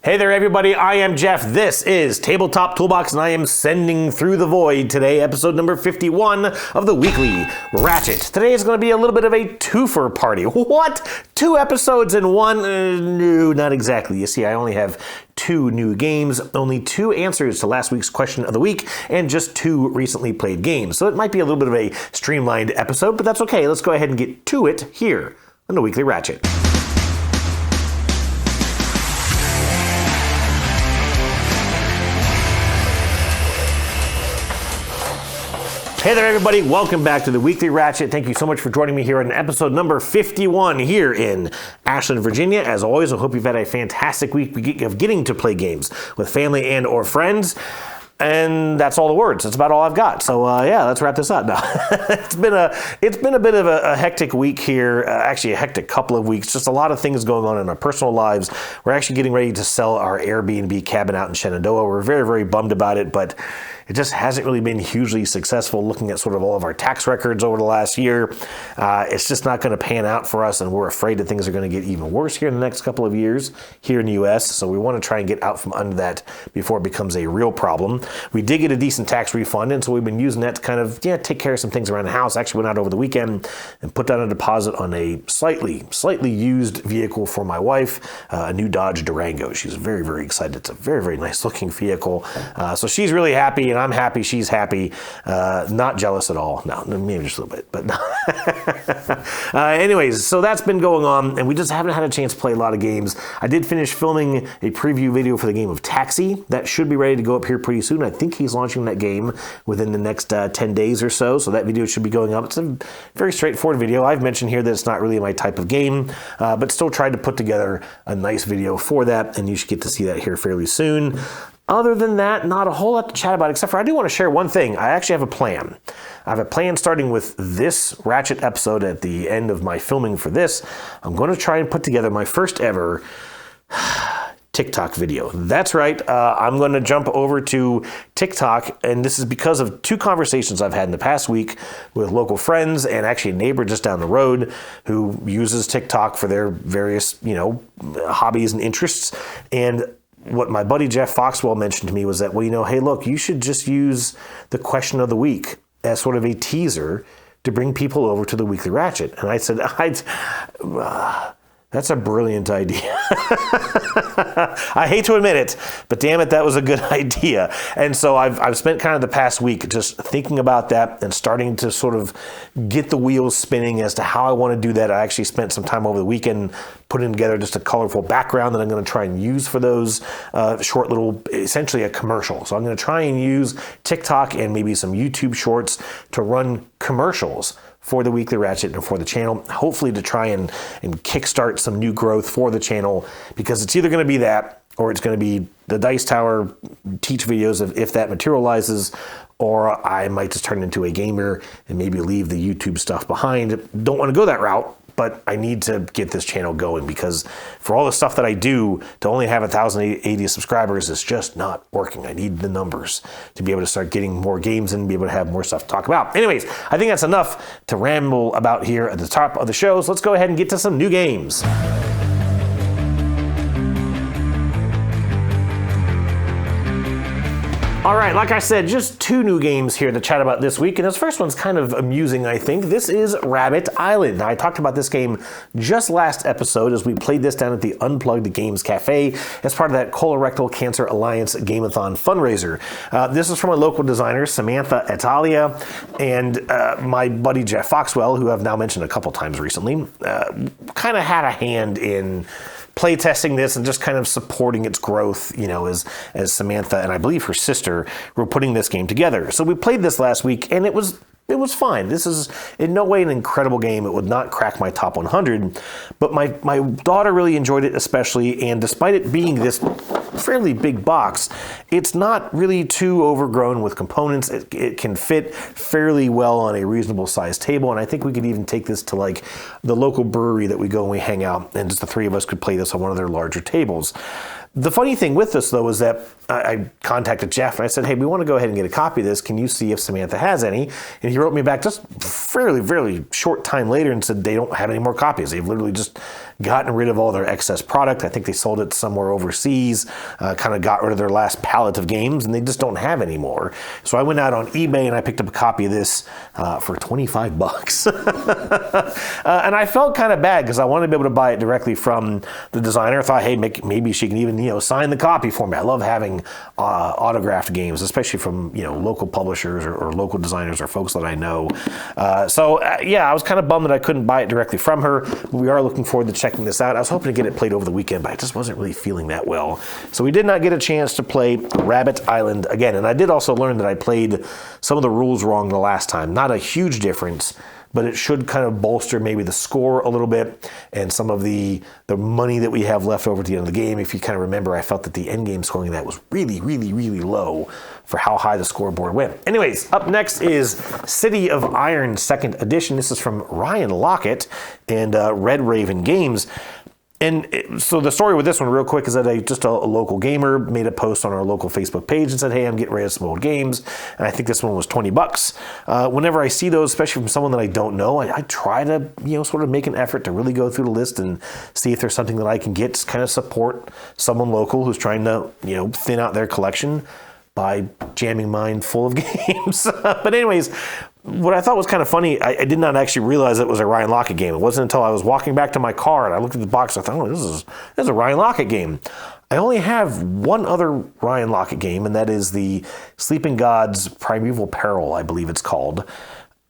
Hey there, everybody. I am Jeff. This is Tabletop Toolbox, and I am sending through the void today, episode number 51 of the weekly Ratchet. Today is going to be a little bit of a twofer party. What? 2 episodes in one? No, not exactly. You see, I only have 2 new games, only 2 answers to last week's question of the week, and just 2 recently played games. So it might be a little bit of a streamlined episode, but that's okay. Let's go ahead and get to it here on the weekly Ratchet. Hey there, everybody. Welcome back to the Weekly Ratchet. Thank you so much for joining me here on episode number 51 here in Ashland, Virginia. As always, I hope you've had a fantastic week of getting to play games with family and or friends. And that's all the words. That's about all I've got. So yeah, let's wrap this up now. It's been a bit of a hectic week here. Actually, a hectic couple of weeks. Just a lot of things going on in our personal lives. We're actually getting ready to sell our Airbnb cabin out in Shenandoah. We're very, very bummed about it, but it just hasn't really been hugely successful looking at sort of all of our tax records over the last year. It's just not going to pan out for us, and we're afraid that things are going to get even worse here in the next couple of years here in the U.S. So we want to try and get out from under that before it becomes a real problem. We did get a decent tax refund, and so we've been using that to kind of take care of some things around the house. Actually went out over the weekend and put down a deposit on a slightly used vehicle for my wife, a new Dodge Durango. She's very, very excited. It's a very, very nice looking vehicle. So she's really happy, and I'm happy, she's happy. Not jealous at all. No, maybe just a little bit, but no. Anyways, so that's been going on, and we just haven't had a chance to play a lot of games. I did finish filming a preview video for the game of Taxi. That should be ready to go up here pretty soon. I think he's launching that game within the next 10 days or so that video should be going up. It's a very straightforward video. I've mentioned here that it's not really my type of game, but still tried to put together a nice video for that, and you should get to see that here fairly soon. Other than that, not a whole lot to chat about, except for I do want to share one thing. I actually have a plan. I have a plan starting with this Ratchet episode at the end of my filming for this. I'm going to try and put together my first ever TikTok video. That's right. I'm going to jump over to TikTok, and this is because of 2 conversations I've had in the past week with local friends and actually a neighbor just down the road who uses TikTok for their various, hobbies and interests. And what my buddy Jeff Foxwell mentioned to me was that, hey, look, you should just use the question of the week as sort of a teaser to bring people over to the Weekly Ratchet. And I said, that's a brilliant idea. I hate to admit it, but damn it, that was a good idea. And so I've spent kind of the past week just thinking about that and starting to sort of get the wheels spinning as to how I want to do that. I actually spent some time over the weekend putting together just a colorful background that I'm going to try and use for those short little, essentially a commercial. So I'm going to try and use TikTok and maybe some YouTube shorts to run commercials for the Weekly Ratchet and for the channel, hopefully to try and kickstart some new growth for the channel, because it's either going to be that or it's going to be the Dice Tower teach videos if that materializes, or I might just turn into a gamer and maybe leave the YouTube stuff behind. Don't want to go that route, but I need to get this channel going, because for all the stuff that I do, to only have 1,080 subscribers is just not working. I need the numbers to be able to start getting more games and be able to have more stuff to talk about. Anyways, I think that's enough to ramble about here at the top of the show. So let's go ahead and get to some new games. All right, like I said, just 2 new games here to chat about this week, and this first one's kind of amusing, I think. This is Rabbit Island. Now, I talked about this game just last episode as we played this down at the Unplugged Games Cafe as part of that Colorectal Cancer Alliance Game-a-thon fundraiser. This is from a local designer, Samantha Italia, and my buddy Jeff Foxwell, who I've now mentioned a couple times recently, kind of had a hand in playtesting this and just kind of supporting its growth, as Samantha and I believe her sister were putting this game together. So we played this last week, and it was fine. This is in no way an incredible game. It would not crack my top 100, but my daughter really enjoyed it especially, and despite it being this fairly big box, it's not really too overgrown with components. It can fit fairly well on a reasonable sized table, and I think we could even take this to like the local brewery that we go and we hang out, and just the 3 of us could play this on one of their larger tables. The funny thing with this, though, is that I contacted Jeff and I said, hey, we want to go ahead and get a copy of this. Can you see if Samantha has any? And he wrote me back just fairly short time later and said they don't have any more copies. They've literally just gotten rid of all their excess product. I think they sold it somewhere overseas, kind of got rid of their last pallet of games, and they just don't have any more. So I went out on eBay and I picked up a copy of this for $25. And I felt kind of bad because I wanted to be able to buy it directly from the designer. I thought, hey, maybe she can even sign the copy for me. I love having autographed games, especially from local publishers or local designers or folks that I know. I was kind of bummed that I couldn't buy it directly from her. We are looking forward to checking this out. I was hoping to get it played over the weekend, but I just wasn't really feeling that well. So we did not get a chance to play Rabbit Island again. And I did also learn that I played some of the rules wrong the last time. Not a huge difference, but it should kind of bolster maybe the score a little bit and some of the money that we have left over at the end of the game. If you kind of remember, I felt that the end game scoring of that was really, really, really low for how high the scoreboard went. Anyways, up next is City of Iron 2nd Edition. This is from Ryan Lockett and Red Raven Games. And so the story with this one real quick is that a local gamer made a post on our local Facebook page and said, hey, I'm getting rid of some old games. And I think this one was $20. Whenever I see those, especially from someone that I don't know, I try to, sort of make an effort to really go through the list and see if there's something that I can get to kind of support someone local who's trying to, thin out their collection by jamming mine full of games. But anyways, what I thought was kind of funny, I did not actually realize it was a Ryan Lockett game. It wasn't until I was walking back to my car and I looked at the box and I thought, this is a Ryan Lockett game. I only have one other Ryan Lockett game, and that is the Sleeping Gods Primeval Peril, I believe it's called.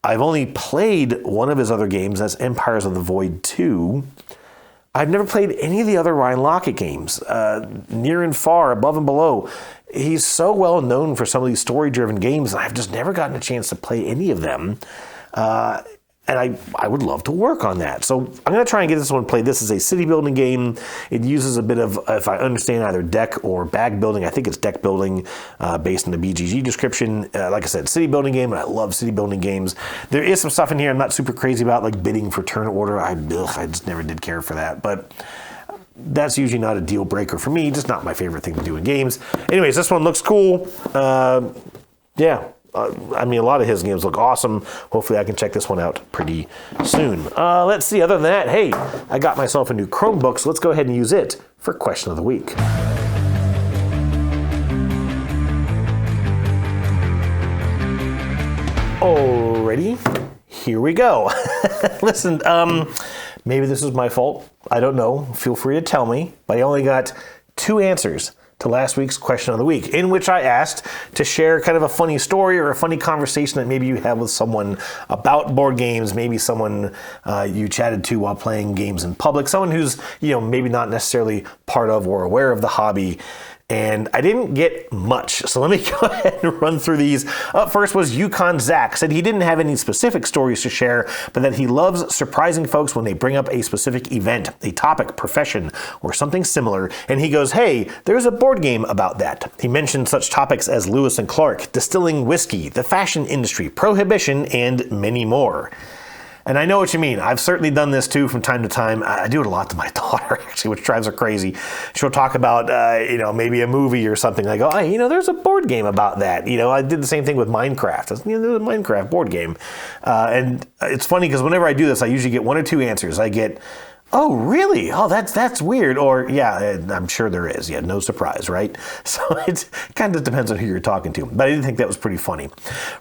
I've only played one of his other games, that's Empires of the Void 2. I've never played any of the other Ryan Lockett games, near and far, above and below. He's so well known for some of these story-driven games, and I've just never gotten a chance to play any of them. And I would love to work on that. So I'm going to try and get this one played. This is a city building game. It uses a bit of, if I understand, either deck or bag building. I think it's deck building based on the BGG description. Like I said, city building game, and I love city building games. There is some stuff in here I'm not super crazy about, like bidding for turn order. I just never did care for that. But that's usually not a deal breaker for me. Just not my favorite thing to do in games. Anyways, this one looks cool. A lot of his games look awesome. Hopefully I can check this one out pretty soon. Let's see. Other than that, hey, I got myself a new Chromebook, so let's go ahead and use it for Question of the Week. Alrighty, here we go. Listen, maybe this is my fault. I don't know. Feel free to tell me. But I only got 2 answers to last week's Question of the Week, in which I asked to share kind of a funny story or a funny conversation that maybe you have with someone about board games, maybe someone you chatted to while playing games in public, someone who's, maybe not necessarily part of or aware of the hobby. And I didn't get much, so let me go ahead and run through these. Up first was Yukon Zach. Said he didn't have any specific stories to share, but that he loves surprising folks when they bring up a specific event, a topic, profession, or something similar. And he goes, hey, there's a board game about that. He mentioned such topics as Lewis and Clark, distilling whiskey, the fashion industry, prohibition, and many more. And I know what you mean. I've certainly done this too from time to time. I do it a lot to my daughter, actually, which drives her crazy. She'll talk about, maybe a movie or something. I go, hey, there's a board game about that. I did the same thing with Minecraft. There's a Minecraft board game. And it's funny because whenever I do this, I usually get 1 or 2 answers. I get, oh, really? Oh, that's weird. Or, yeah, I'm sure there is. Yeah, no surprise, right? So it kind of depends on who you're talking to. But I did think that was pretty funny.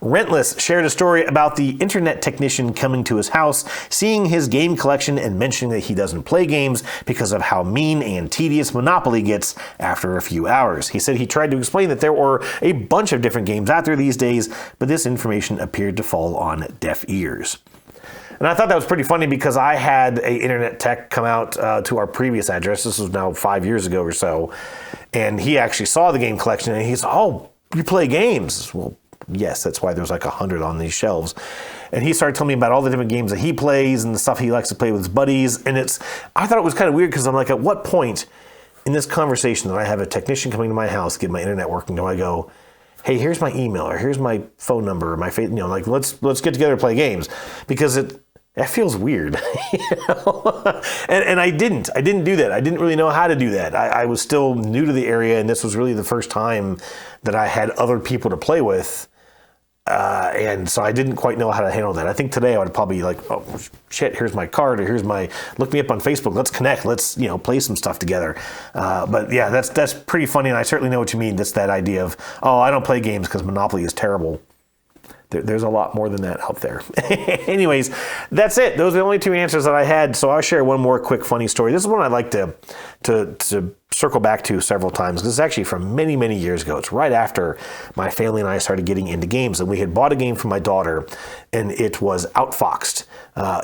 Rentless shared a story about the internet technician coming to his house, seeing his game collection, and mentioning that he doesn't play games because of how mean and tedious Monopoly gets after a few hours. He said he tried to explain that there were a bunch of different games out there these days, but this information appeared to fall on deaf ears. And I thought that was pretty funny because I had a internet tech come out to our previous address. This was now 5 years ago or so. And he actually saw the game collection and he's, oh, you play games? Well, yes, that's why there's like 100 on these shelves. And he started telling me about all the different games that he plays and the stuff he likes to play with his buddies. And I thought it was kind of weird because I'm like, at what point in this conversation that I have a technician coming to my house, get my internet working, do I go, hey, here's my email or here's my phone number or my let's get together and play games, because that feels weird. And I didn't do that. I didn't really know how to do that. I was still new to the area, and this was really the first time that I had other people to play with. And so I didn't quite know how to handle that. I think today I would probably be like, oh shit, here's my card, or look me up on Facebook, let's connect, let's play some stuff together. But yeah, that's pretty funny, and I certainly know what you mean. That's that idea of, oh, I don't play games because Monopoly is terrible. There's a lot more than that out there. Anyways, that's it. Those are the only two answers that I had. So I'll share one more quick funny story. This is one I'd like to circle back to several times. This is actually from many, many years ago. It's right after my family and I started getting into games. And we had bought a game for my daughter, and it was Outfoxed.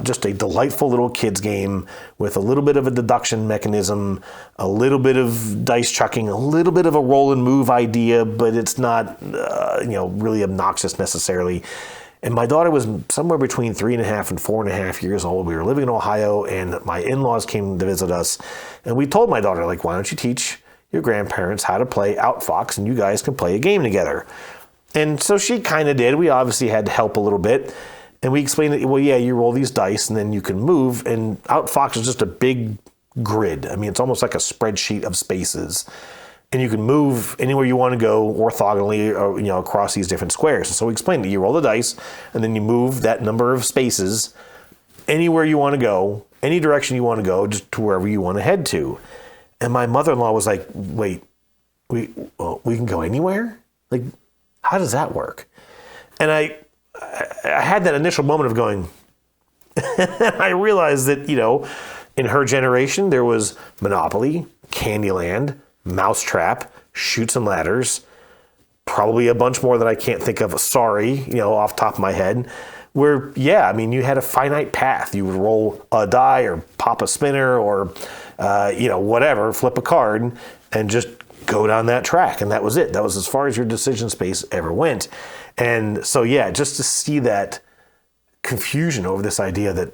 Just a delightful little kids game with a little bit of a deduction mechanism, a little bit of dice chucking, a little bit of a roll and move idea, but it's not really obnoxious necessarily. And my daughter was somewhere between 3.5 and 4.5 years old. We were living in Ohio, and my in-laws came to visit us. And we told my daughter, like, why don't you teach your grandparents how to play Outfox, and you guys can play a game together. And so she kind of did. We obviously had to help a little bit. And we explained that, well, yeah, you roll these dice, and then you can move. And Outfox is just a big grid. I mean, it's almost like a spreadsheet of spaces. And you can move anywhere you want to go orthogonally, or, across these different squares. So we explained that you roll the dice, and then you move that number of spaces anywhere you want to go, any direction you want to go, just to wherever you want to head to. And my mother-in-law was like, wait, we can go anywhere? Like, how does that work? And I had that initial moment of going, I realized that, in her generation, there was Monopoly, Candyland, Mousetrap, Chutes and Ladders, probably a bunch more that I can't think of, sorry, off the top of my head, where, yeah, I mean, you had a finite path. You would roll a die or pop a spinner or, whatever, flip a card and just go down that track. And that was it. That was as far as your decision space ever went. And so, yeah, just to see that confusion over this idea that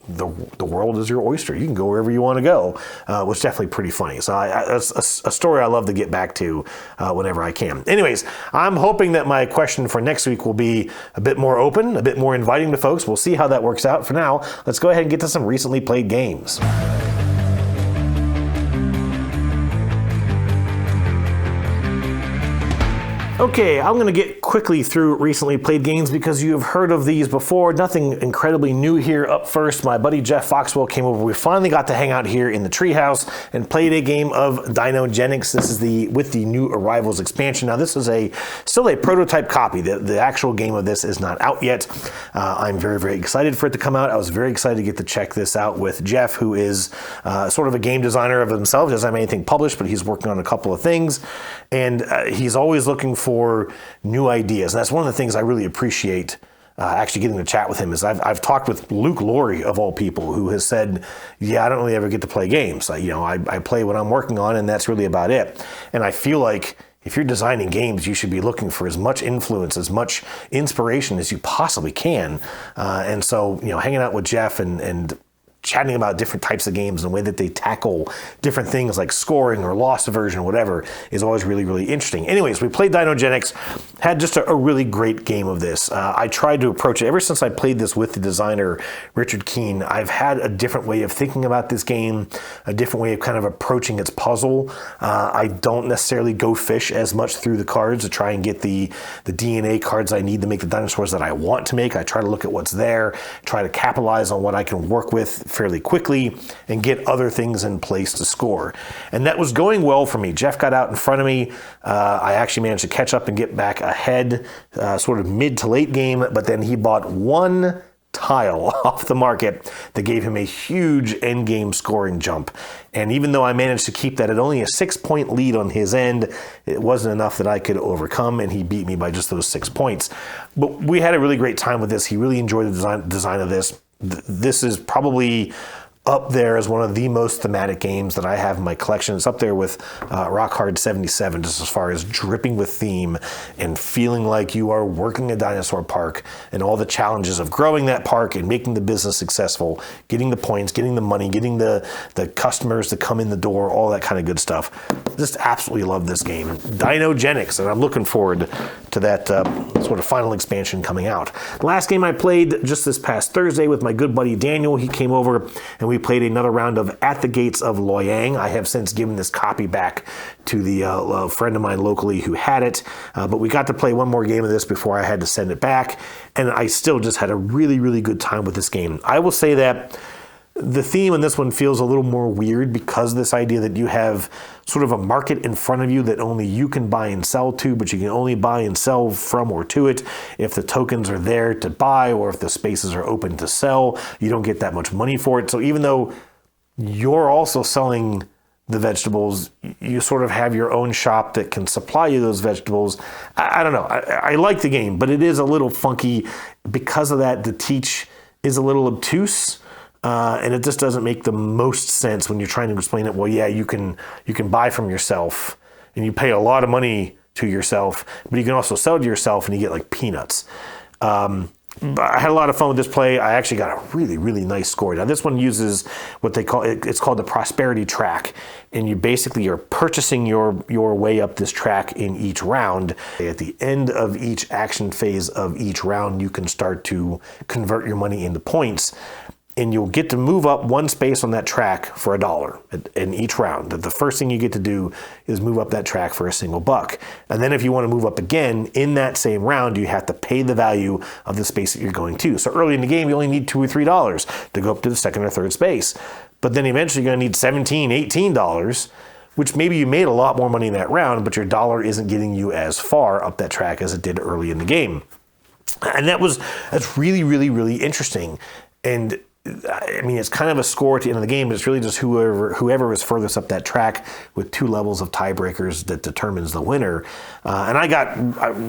the world is your oyster, you can go wherever you want to go, was definitely pretty funny. So that's a story I love to get back to whenever I can. Anyways, I'm hoping that my question for next week will be a bit more open, a bit more inviting to folks. We'll see how that works out. For now, let's go ahead and get to some recently played games. Okay, I'm going to get quickly through recently played games because you have heard of these before. Nothing incredibly new here. Up first, my buddy Jeff Foxwell came over. We finally got to hang out here in the treehouse and played a game of Dinogenics. This is with the new Arrivals expansion. Now, this is still a prototype copy. The actual game of this is not out yet. I'm very, very excited for it to come out. I was very excited to get to check this out with Jeff, who is sort of a game designer of himself. He doesn't have anything published, but he's working on a couple of things. And he's always looking for new ideas. And that's one of the things I really appreciate actually getting to chat with him is I've talked with Luke Laurie, of all people, who has said, yeah, I don't really ever get to play games. I play what I'm working on, and that's really about it. And I feel like if you're designing games, you should be looking for as much influence, as much inspiration as you possibly can. And so, hanging out with Jeff and chatting about different types of games and the way that they tackle different things like scoring or loss aversion or whatever is always really, really interesting. Anyways, we played Dinogenics, had just a really great game of this. I tried to approach it ever since I played this with the designer, Richard Keene. I've had a different way of thinking about this game, a different way of kind of approaching its puzzle. I don't necessarily go fish as much through the cards to try and get the DNA cards I need to make the dinosaurs that I want to make. I try to look at what's there, try to capitalize on what I can work with fairly quickly and get other things in place to score. And that was going well for me. Jeff got out in front of me. I actually managed to catch up and get back ahead sort of mid to late game, but then he bought one tile off the market that gave him a huge end game scoring jump. And even though I managed to keep that at only a 6-point lead on his end, it wasn't enough that I could overcome, and he beat me by just those 6 points. But we had a really great time with this. He really enjoyed the design of this. This is probably up there as one of the most thematic games that I have in my collection. It's up there with Rock Hard 77, just as far as dripping with theme and feeling like you are working a dinosaur park and all the challenges of growing that park and making the business successful, getting the points, getting the money, getting the customers to come in the door, all that kind of good stuff. Just absolutely love this game. Dinogenics, and I'm looking forward to that sort of final expansion coming out. The last game I played just this past Thursday with my good buddy Daniel. He came over and we we played another round of At the Gates of Loyang. I have since given this copy back to the friend of mine locally who had it, but we got to play one more game of this before I had to send it back, and I still just had a really, really good time with this game. I will say that the theme in this one feels a little more weird because of this idea that you have sort of a market in front of you that only you can buy and sell to, but you can only buy and sell from or to it if the tokens are there to buy or if the spaces are open to sell. You don't get that much money for it. So even though you're also selling the vegetables, you sort of have your own shop that can supply you those vegetables. I don't know. I like the game, but it is a little funky. Because of that, the teach is a little obtuse. And it just doesn't make the most sense when you're trying to explain it. Well, yeah, you can buy from yourself and you pay a lot of money to yourself, but you can also sell to yourself and you get like peanuts. I had a lot of fun with this play. I actually got a really, really nice score. Now, this one uses what they call, it's called the prosperity track. And you basically are purchasing your way up this track in each round. At the end of each action phase of each round, you can start to convert your money into points. And you'll get to move up one space on that track for $1 in each round. The first thing you get to do is move up that track for a single buck. And then if you want to move up again in that same round, you have to pay the value of the space that you're going to. So early in the game, you only need $2 or $3 to go up to the second or third space. But then eventually you're going to need $17, $18, which maybe you made a lot more money in that round, but your dollar isn't getting you as far up that track as it did early in the game. And that's really, really, really interesting. And I mean, it's kind of a score at the end of the game, but it's really just whoever was furthest up that track with 2 levels of tiebreakers that determines the winner. And I got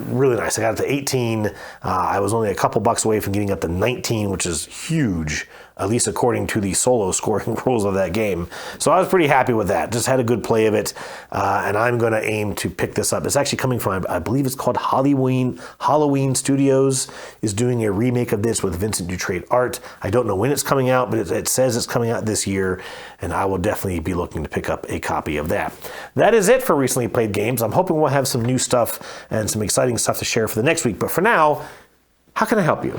really nice. I got it to 18. I was only a couple bucks away from getting up to 19, which is huge, at least according to the solo scoring rules of that game. So I was pretty happy with that. Just had a good play of it. And I'm going to aim to pick this up. It's actually coming from, I believe it's called Halloween Studios is doing a remake of this with Vincent Dutrait art. I don't know when it's coming out, but it says it's coming out this year, and I will definitely be looking to pick up a copy of that. That is it for Recently Played Games. I'm hoping we'll have some new stuff and some exciting stuff to share for the next week. But for now, how can I help you?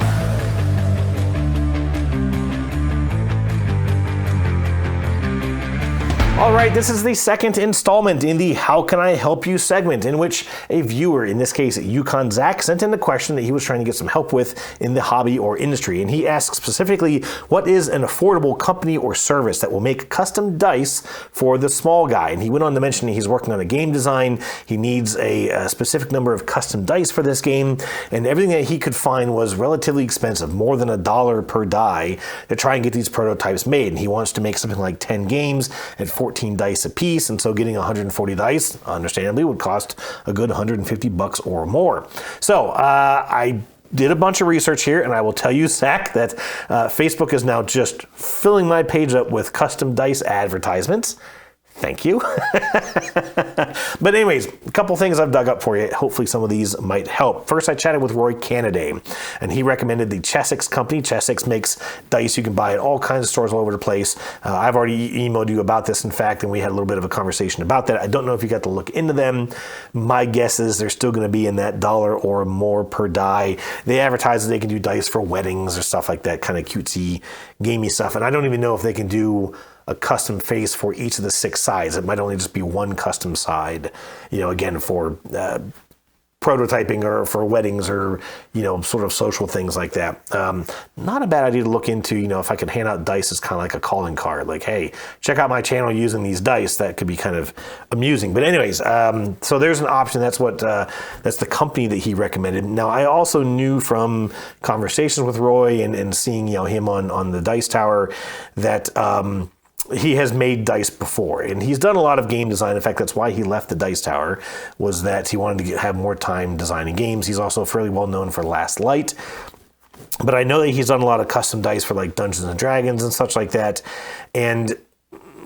All right, this is the second installment in the How Can I Help You segment, in which a viewer, in this case Yukon Zach, sent in a question that he was trying to get some help with in the hobby or industry. And he asked specifically, what is an affordable company or service that will make custom dice for the small guy? And he went on to mention he's working on a game design. He needs a specific number of custom dice for this game. And everything that he could find was relatively expensive, more than $1 per die, to try and get these prototypes made. And he wants to make something like 10 games at 14 dice a piece, and so getting 140 dice, understandably, would cost a good $150 or more. So I did a bunch of research here, and I will tell you, Zach, that Facebook is now just filling my page up with custom dice advertisements. Thank you. But anyways, a couple things I've dug up for you. Hopefully some of these might help. First, I chatted with Roy Canaday, and he recommended the Chessex company. Chessex makes dice you can buy at all kinds of stores all over the place. I've already emailed you about this, in fact, and we had a little bit of a conversation about that. I don't know if you got to look into them. My guess is they're still going to be in that $1 or more per die. They advertise that they can do dice for weddings or stuff like that, kind of cutesy, gamey stuff. And I don't even know if they can do a custom face for each of the 6 sides. It might only just be one custom side, again, for prototyping or for weddings or, sort of social things like that. Not a bad idea to look into, if I could hand out dice as kind of like a calling card, like, hey, check out my channel using these dice. That could be kind of amusing. But anyways, so there's an option. That's the company that he recommended. Now, I also knew from conversations with Roy and seeing, him on the Dice Tower that, he has made dice before, and he's done a lot of game design. In fact, that's why he left the Dice Tower, was that he wanted to have more time designing games. He's also fairly well known for Last Light, but I know that he's done a lot of custom dice for like Dungeons and Dragons and such like that. And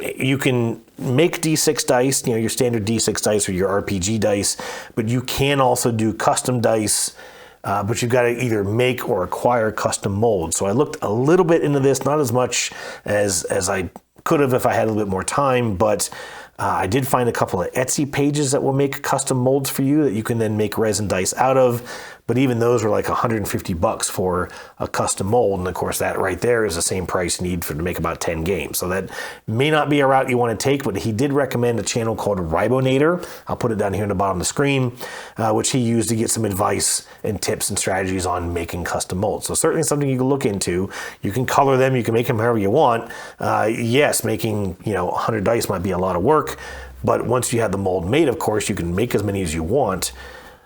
you can make D6 dice, your standard D6 dice or your RPG dice, but you can also do custom dice. But you've got to either make or acquire custom molds. So I looked a little bit into this, not as much as I could have if I had a little bit more time, but I did find a couple of Etsy pages that will make custom molds for you that you can then make resin dice out of. but even those were like $150 for a custom mold. And of course, that right there is the same price you need to make about 10 games. So that may not be a route you want to take, but he did recommend a channel called Ribonator. I'll put it down here in the bottom of the screen, which he used to get some advice and tips and strategies on making custom molds. So certainly something you can look into. You can color them, you can make them however you want. Yes, making 100 dice might be a lot of work, but once you have the mold made, of course, you can make as many as you want.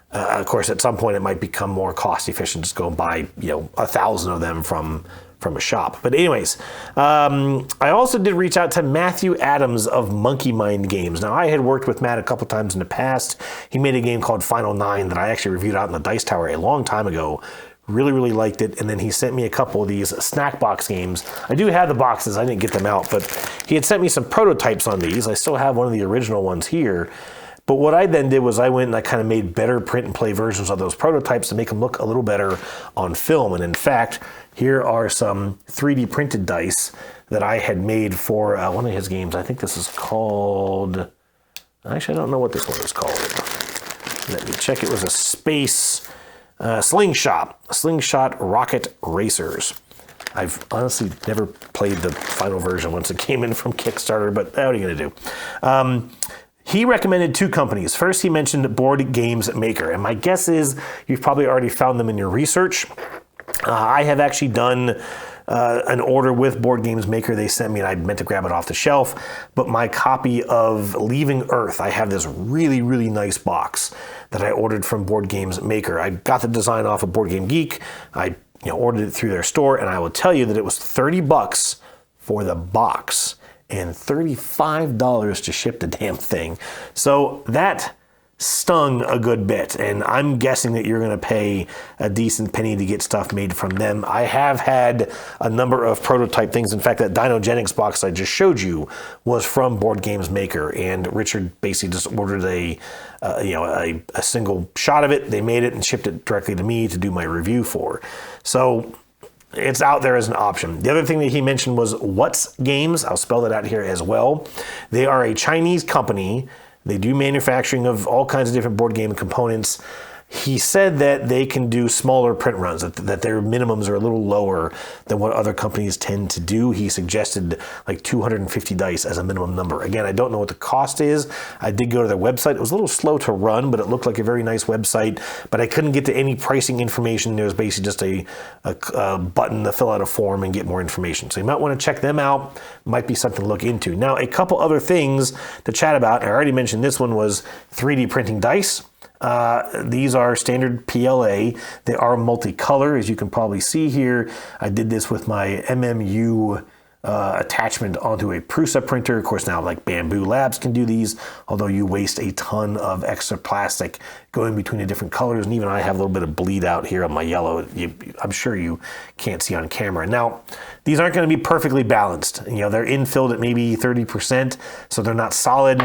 Of course, at some point, it might become more cost efficient just go and buy 1,000 of them from a shop. But anyways, I also did reach out to Matthew Adams of Monkey Mind Games. Now, I had worked with Matt a couple times in the past. He made a game called Final 9 that I actually reviewed out in the Dice Tower a long time ago. Really, really liked it. And then he sent me a couple of these snack box games. I do have the boxes. I didn't get them out, but he had sent me some prototypes on these. I still have one of the original ones here. But what I then did was I went and I kind of made better print and play versions of those prototypes to make them look a little better on film. And in fact, here are some 3D printed dice that I had made for one of his games. I think this is called, actually I don't know what this one is called. Let me check. It was a space Slingshot Rocket Racers. I've honestly never played the final version once it came in from Kickstarter, but what are you going to do? He recommended two companies. First, he mentioned Board Games Maker, and my guess is you've probably already found them in your research. I have actually done an order with Board Games Maker. They sent me, and I meant to grab it off the shelf, but my copy of Leaving Earth, I have this really, really nice box that I ordered from Board Games Maker. I got the design off of Board Game Geek. I ordered it through their store, and I will tell you that it was $30 for the box and $35 to ship the damn thing. So that stung a good bit, and I'm guessing that you're going to pay a decent penny to get stuff made from them. I have had a number of prototype things. In fact, that Dinogenics box I just showed you was from Board Games Maker, and Richard basically just ordered a single shot of it. They made it and shipped it directly to me to do my review for. So it's out there as an option. The other thing that he mentioned was What's Games. I'll spell that out here as well. They are a Chinese company. They do manufacturing of all kinds of different board game components. He said that they can do smaller print runs, that their minimums are a little lower than what other companies tend to do. He suggested like 250 dice as a minimum number. Again, I don't know what the cost is. I did go to their website. It was a little slow to run, but it looked like a very nice website. But I couldn't get to any pricing information. There was basically just a button to fill out a form and get more information. So you might want to check them out. Might be something to look into. Now, a couple other things to chat about. I already mentioned this one was 3D printing dice. These are standard PLA. They are multicolor, as you can probably see here. I did this with my MMU attachment onto a Prusa printer. Of course, now like Bamboo Labs can do these, although you waste a ton of extra plastic going between the different colors. And even I have a little bit of bleed out here on my yellow. I'm sure you can't see on camera. Now, these aren't going to be perfectly balanced. They're infilled at maybe 30%, so they're not solid.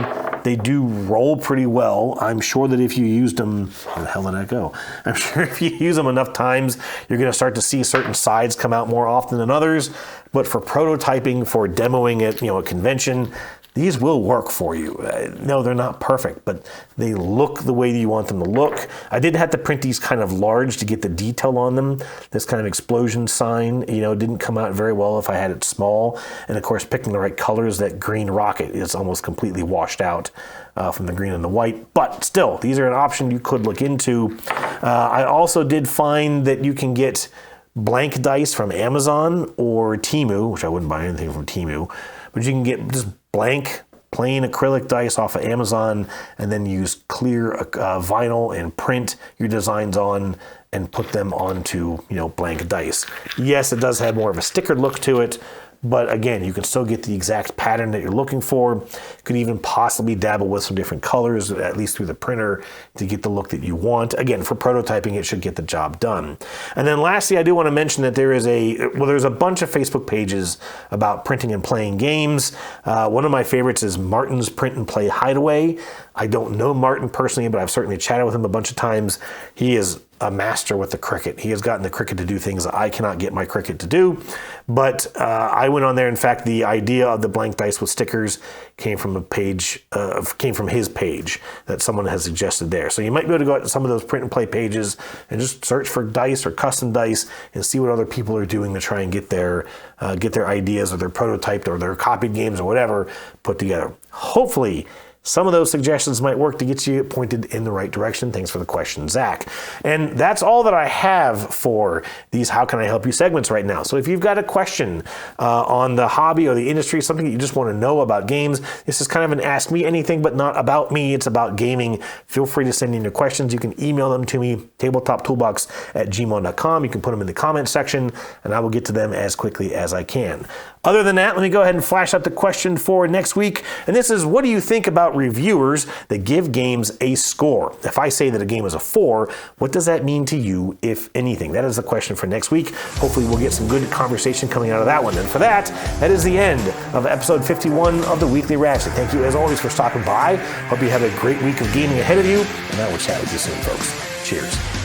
They do roll pretty well. I'm sure that if you used them, where the hell did that go? I'm sure if you use them enough times, you're going to start to see certain sides come out more often than others. But for prototyping, for demoing at a convention, these will work for you. No, they're not perfect, but they look the way you want them to look. I did have to print these kind of large to get the detail on them. This kind of explosion sign, didn't come out very well if I had it small. And of course, picking the right colors, that green rocket is almost completely washed out from the green and the white. But still, these are an option you could look into. I also did find that you can get blank dice from Amazon or Temu, which I wouldn't buy anything from Temu, but you can get just blank, plain acrylic dice off of Amazon and then use clear vinyl and print your designs on and put them onto, blank dice. Yes, it does have more of a stickered look to it, but again, you can still get the exact pattern that you're looking for. Could even possibly dabble with some different colors, at least through the printer, to get the look that you want. Again, for prototyping, it should get the job done. And then lastly, I do want to mention that there's a bunch of Facebook pages about printing and playing games. One of my favorites is Martin's Print and Play Hideaway. I don't know Martin personally, but I've certainly chatted with him a bunch of times. He is a master with the Cricut. He has gotten the Cricut to do things that I cannot get my Cricut to do. But I went on there. In fact, the idea of the blank dice with stickers came from his page that someone has suggested there. So you might be able to go out to some of those print and play pages and just search for dice or custom dice and see what other people are doing to try and get their ideas or their prototyped or their copied games or whatever put together. Hopefully, some of those suggestions might work to get you pointed in the right direction. Thanks for the question, Zach. And that's all that I have for these How Can I Help You segments right now. So if you've got a question on the hobby or the industry, something that you just want to know about games, this is kind of an Ask Me Anything, but not about me. It's about gaming. Feel free to send in your questions. You can email them to me, tabletoptoolbox@gmail.com. You can put them in the comment section, and I will get to them as quickly as I can. Other than that, let me go ahead and flash up the question for next week. And this is, what do you think about reviewers that give games a score? If I say that a game is a 4, what does that mean to you, if anything? That is the question for next week. Hopefully we'll get some good conversation coming out of that one. And for that, that is the end of episode 51 of the Weekly Ratchet. Thank you as always for stopping by. Hope you have a great week of gaming ahead of you, and I will chat with you soon, folks. Cheers.